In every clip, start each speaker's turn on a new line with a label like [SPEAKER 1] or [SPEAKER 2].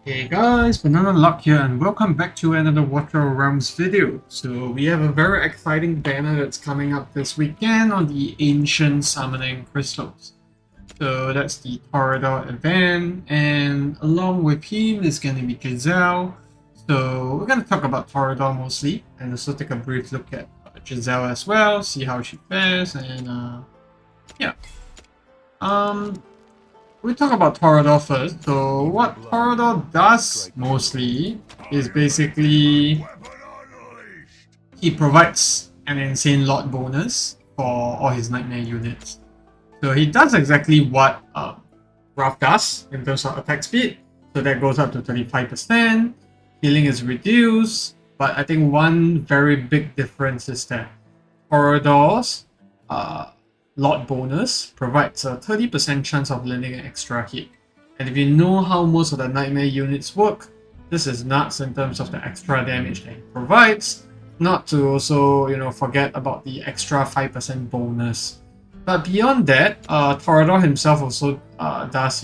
[SPEAKER 1] Hey guys, Banana Luck here and welcome back to another Water Realms video. So we have a very exciting banner that's coming up this weekend on the Ancient Summoning Crystals. So that's the Torodor event, and along with him is going to be Gisele. So we're going to talk about Torodor mostly and also take a brief look at Gisele as well, see how she fares, and yeah. Um, we talk about Torodor first. So what Torodor does mostly is basically he provides an insane lot bonus for all his nightmare units. So he does exactly what Wrath does in terms of attack speed. So that goes up to 35%. Healing is reduced. But I think one very big difference is that Torodor's lot bonus provides a 30% chance of landing an extra hit. And if you know how most of the nightmare units work, this is nuts in terms of the extra damage that it provides. Not to also, forget about the extra 5% bonus. But beyond that, Torador himself also does,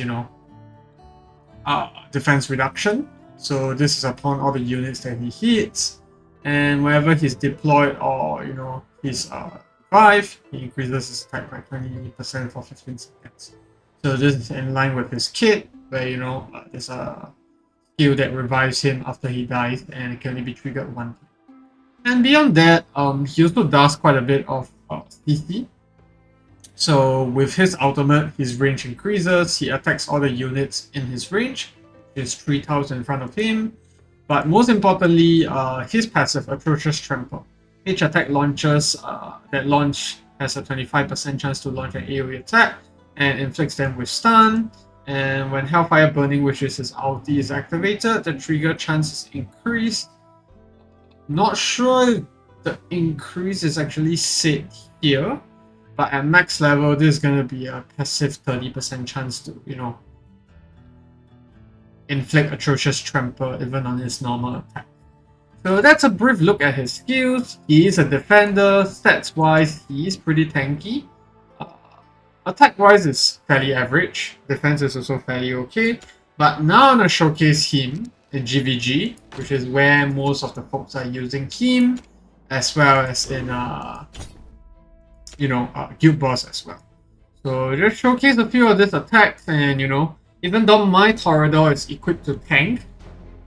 [SPEAKER 1] defense reduction. So this is upon all the units that he hits, and whenever he's deployed or he's revived, he increases his attack by 20% for 15 seconds. So this is in line with his kit, where there's a skill that revives him after he dies, and it can only be triggered one time. And beyond that, he also does quite a bit of CC. So with his ultimate, his range increases, he attacks all the units in his range. There's 3 tiles in front of him. But most importantly, his passive, Atrocious Trample. Each attack launches that launch has a 25% chance to launch an AoE attack and inflicts them with stun. And when Hellfire Burning, which is his ulti, is activated, the trigger chance is increased. Not sure the increase is actually set here, but at max level, this is going to be a passive 30% chance to, inflict Atrocious Trample even on his normal attack. So that's a brief look at his skills. He is a defender. Stats-wise, he is pretty tanky. Attack-wise, is fairly average. Defense is also fairly okay. But now I'm going to showcase him in GvG, which is where most of the folks are using him, as well as in Guild Boss as well. So just showcase a few of these attacks, and even though my Torodor is equipped to tank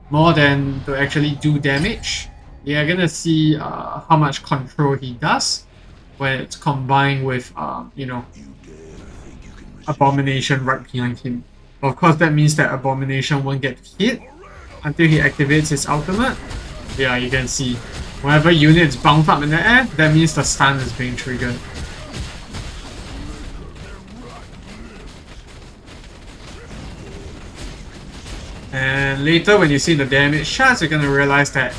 [SPEAKER 1] more than to actually do damage, you're gonna see how much control he does when it's combined with Abomination right behind him. Of course, that means that Abomination won't get hit until he activates his ultimate. Yeah, you can see whenever units bounce up in the air, that means the stun is being triggered. And later, when you see the damage charts, you're gonna realize that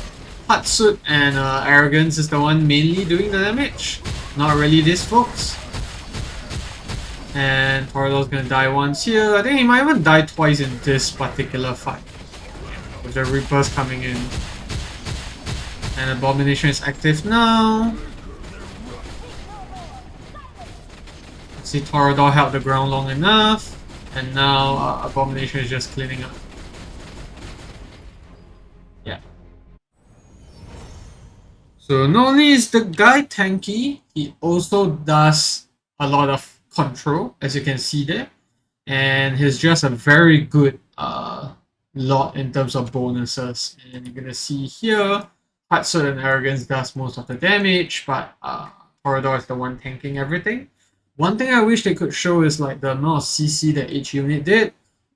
[SPEAKER 1] Hatsuit and Arrogance is the one mainly doing the damage, not really these folks. And Torodor's gonna die once here. I think he might even die twice in this particular fight, with the Reapers coming in. And Abomination is active now. See, Torodor held the ground long enough, and now Abomination is just cleaning up. Yeah. So not only is the guy tanky, he also does a lot of control, as you can see there. And he's just a very good lot in terms of bonuses. And you're gonna see here, Hatsuit and Arrogance does most of the damage, but Torodor is the one tanking everything. One thing I wish they could show is like the amount of CC that each unit did.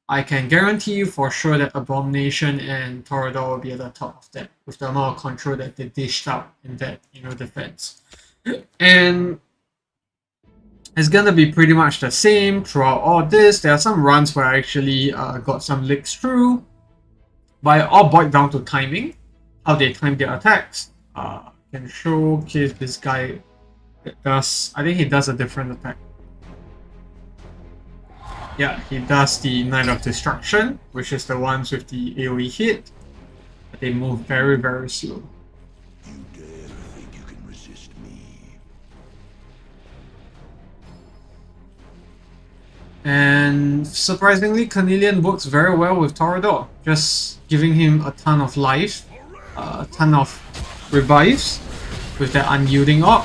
[SPEAKER 1] I can guarantee you for sure that Abomination and Torodor will be at the top of that with the amount of control that they dished out in that defense. And it's gonna be pretty much the same throughout all this. There are some runs where I actually got some leaks through, but it all boiled down to timing, how they time their attacks. Can showcase this guy. I think he does a different attack. Yeah, he does the Night of Destruction, which is the ones with the AoE hit. But they move very, very slow.
[SPEAKER 2] You dare think you can resist me?
[SPEAKER 1] And surprisingly, Cornelian works very well with Torodor, just giving him a ton of life, a ton of revives with that unyielding orb.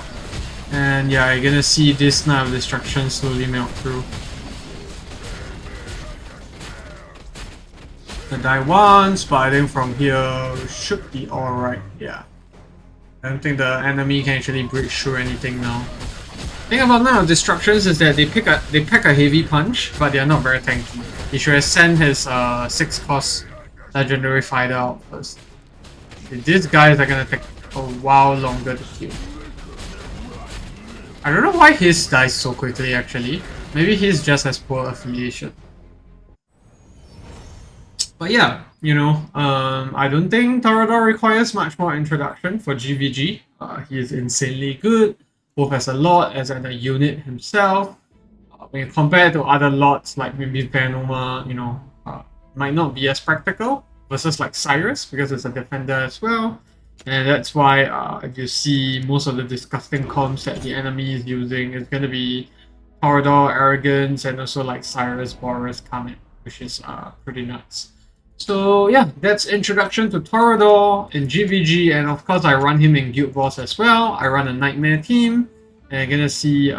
[SPEAKER 1] And yeah, you're gonna see this Knight of Destruction slowly melt through. The die once, but I think from here should be alright, yeah. I don't think the enemy can actually breach through anything now. The thing about Knight of Destructions is that they pack a heavy punch, but they are not very tanky. He should have sent his 6-cost legendary fighter out first. These guys are gonna take a while longer to kill. I don't know why his dies so quickly actually. Maybe he's just has poor affiliation. But yeah, you know, I don't think Torodor requires much more introduction for GvG. He is insanely good, both as a lot as a unit himself. When you compare to other lots like maybe Venoma, you know, might not be as practical versus like Cyrus because it's a defender as well. And that's why if you see most of the disgusting comps that the enemy is using, it's going to be Torodor, Arrogance, and also like Cyrus, Boris, Kamet, which is pretty nuts. So yeah, that's introduction to Torodor in GvG, and of course I run him in Guild Wars as well. I run a Nightmare team, and you're gonna see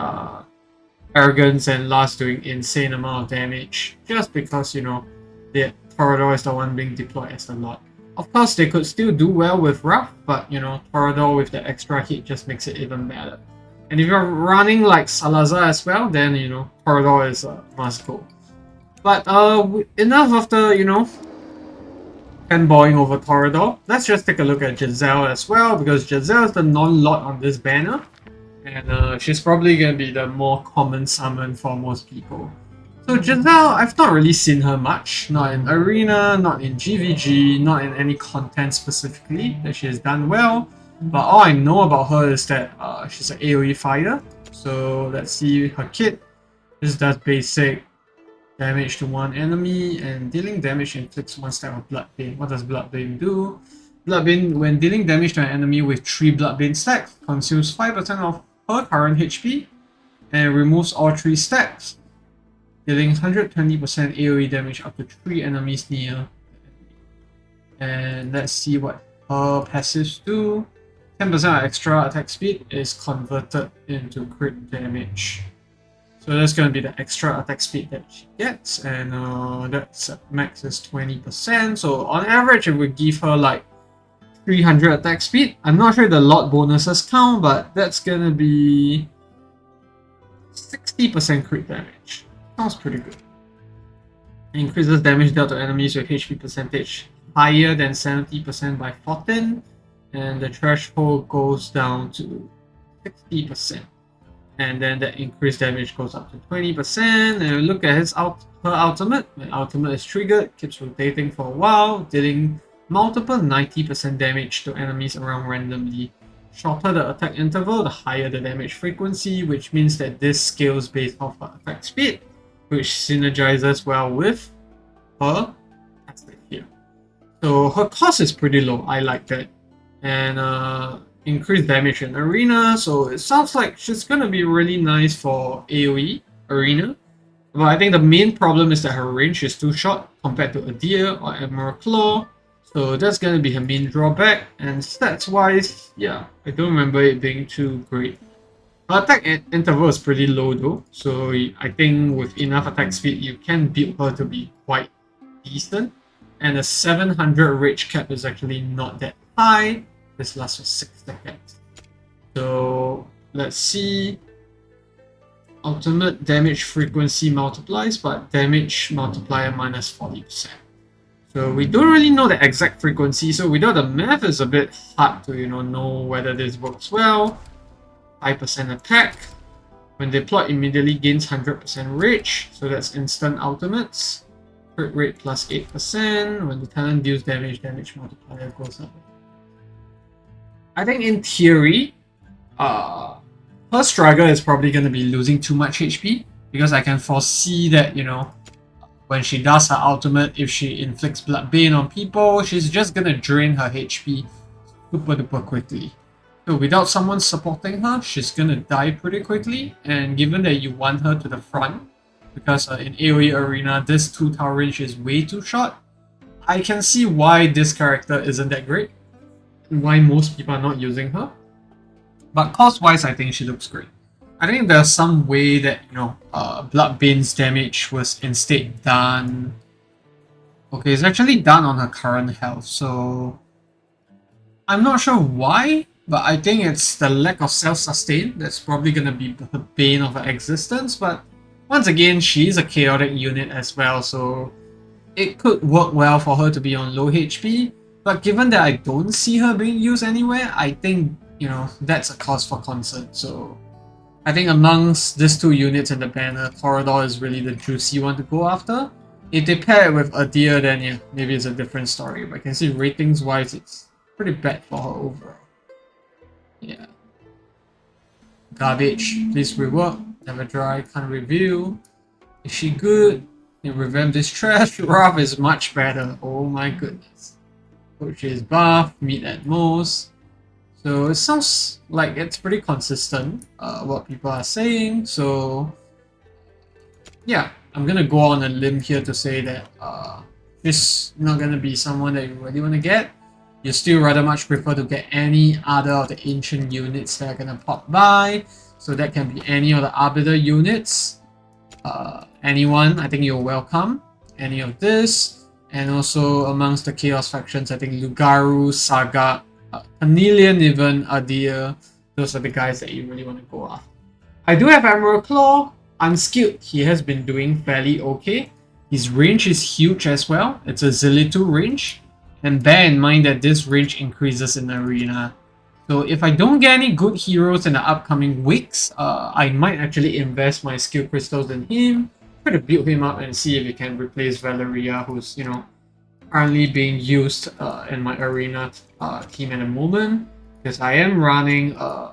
[SPEAKER 1] Arrogance and Last doing insane amount of damage, just because, you know, the Torodor is the one being deployed as a lot. Of course, they could still do well with Rough, but you know, Torodor with the extra hit just makes it even better. And if you're running like Salazar as well, then you know, Torodor is a must go. But enough of the, you know, fanboying over Torodor. Let's just take a look at Gisele as well, because Gisele is the non-lot on this banner. And she's probably going to be the more common summon for most people. So Gisele, I've not really seen her much. Not in Arena, not in GvG, not in any content specifically that she has done well. But all I know about her is that she's an AoE fighter. So let's see her kit. This does basic damage to one enemy, and dealing damage inflicts one stack of Bloodbane. What does Bloodbane do? Bloodbane, when dealing damage to an enemy with 3 Bloodbane stacks, consumes 5% of her current HP and removes all 3 stacks, dealing 120% AoE damage up to 3 enemies near. And let's see what her passives do. 10% extra attack speed is converted into crit damage. So that's going to be the extra attack speed that she gets, and that's max is 20%. So on average, it would give her like 300 attack speed. I'm not sure the lot bonuses count, but that's going to be 60% crit damage. Sounds pretty good. It increases damage dealt to enemies with HP percentage higher than 70% by 14, and the threshold goes down to 60%. And then that increased damage goes up to 20%. And look at her ultimate. When ultimate is triggered, keeps rotating for a while, dealing multiple 90% damage to enemies around randomly. Shorter the attack interval, the higher the damage frequency, which means that this scales based off her attack speed, which synergizes well with her passive here. So her cost is pretty low. I like that. And increased damage in Arena, so it sounds like she's gonna be really nice for AoE Arena. But I think the main problem is that her range is too short compared to a Deer or Emerald Claw, so that's gonna be her main drawback. And stats wise, yeah, I don't remember it being too great. Her attack interval is pretty low though, so I think with enough attack speed you can build her to be quite decent. And the 700 rage cap is actually not that high. This lasts for 6 seconds. So let's see. Ultimate damage frequency multiplies, but damage multiplier minus 40%. So we don't really know the exact frequency, so without the math it's a bit hard to know whether this works well. 5% attack. When deployed, immediately gains 100% rage, so that's instant ultimates. Crit rate plus 8%. When the talent deals damage, damage multiplier goes up. I think in theory, her struggle is probably going to be losing too much HP, because I can foresee that, when she does her ultimate, if she inflicts Bloodbane on people, she's just going to drain her HP super duper quickly. So without someone supporting her, she's going to die pretty quickly, and given that you want her to the front, because in AoE Arena, this 2 tower range is way too short. I can see why this character isn't that great, and why most people are not using her. But cost-wise, I think she looks great. I think there's some way that, Bloodbane's damage was instead done... Okay, it's actually done on her current health, so... I'm not sure why, but I think it's the lack of self-sustain that's probably gonna be the bane of her existence, but once again, she's a chaotic unit as well, so it could work well for her to be on low HP, but given that I don't see her being used anywhere, I think, that's a cause for concern, so I think amongst these 2 units in the banner, Torodor is really the juicy one to go after. If they pair it with Adir, then yeah, maybe it's a different story, but I can see ratings-wise, it's pretty bad for her overall. Yeah. Garbage. Please rework. Never dry. Can't review. Is she good? They revamp this trash. Wrath is much better. Oh my goodness. Coach is buff. Meat at most. So it sounds like it's pretty consistent, what people are saying. So yeah, I'm gonna go on a limb here to say that she's not gonna be someone that you really want to get. You still rather much prefer to get any other of the ancient units that are gonna pop by. So that can be any of the Arbiter units. Anyone, I think you're welcome. Any of this. And also amongst the Chaos factions, I think Lugaru, Saga, Cornelian even, Adir. Those are the guys that you really want to go after. I do have Emerald Claw. Unskilled, he has been doing fairly okay. His range is huge as well. It's a Zilitu range. And bear in mind that this range increases in the arena. So if I don't get any good heroes in the upcoming weeks, I might actually invest my skill crystals in him, try to build him up and see if he can replace Valeria, who's, currently being used in my arena team at the moment. Because I am running a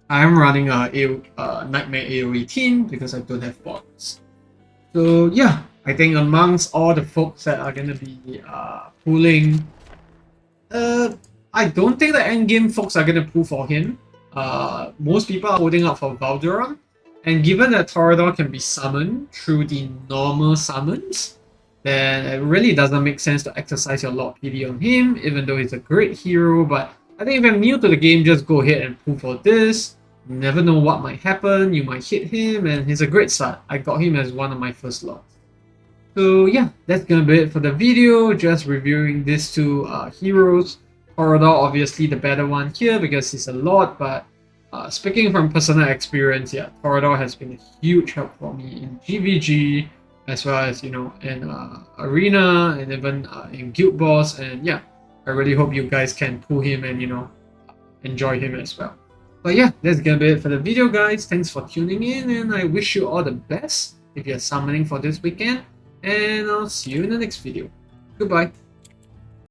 [SPEAKER 1] Nightmare AoE team because I don't have bots. So yeah, I think amongst all the folks that are gonna be pulling, I don't think the endgame folks are gonna pull for him. Most people are holding out for Valderon, and given that Torodor can be summoned through the normal summons, then it really doesn't make sense to exercise your Lord PD on him, even though he's a great hero. But I think if you're new to the game, just go ahead and pull for this. You never know what might happen, you might hit him, and he's a great start. I got him as one of my first lots. So yeah, that's gonna be it for the video, just reviewing these 2 heroes. Torodor obviously the better one here because he's a Lord, but speaking from personal experience, yeah, Torodor has been a huge help for me in GvG, as well as, in Arena, and even in Guild Boss, and yeah, I really hope you guys can pull him and, enjoy him as well. But yeah, that's gonna be it for the video, guys. Thanks for tuning in, and I wish you all the best if you're summoning for this weekend, and I'll see you in the next video. Goodbye.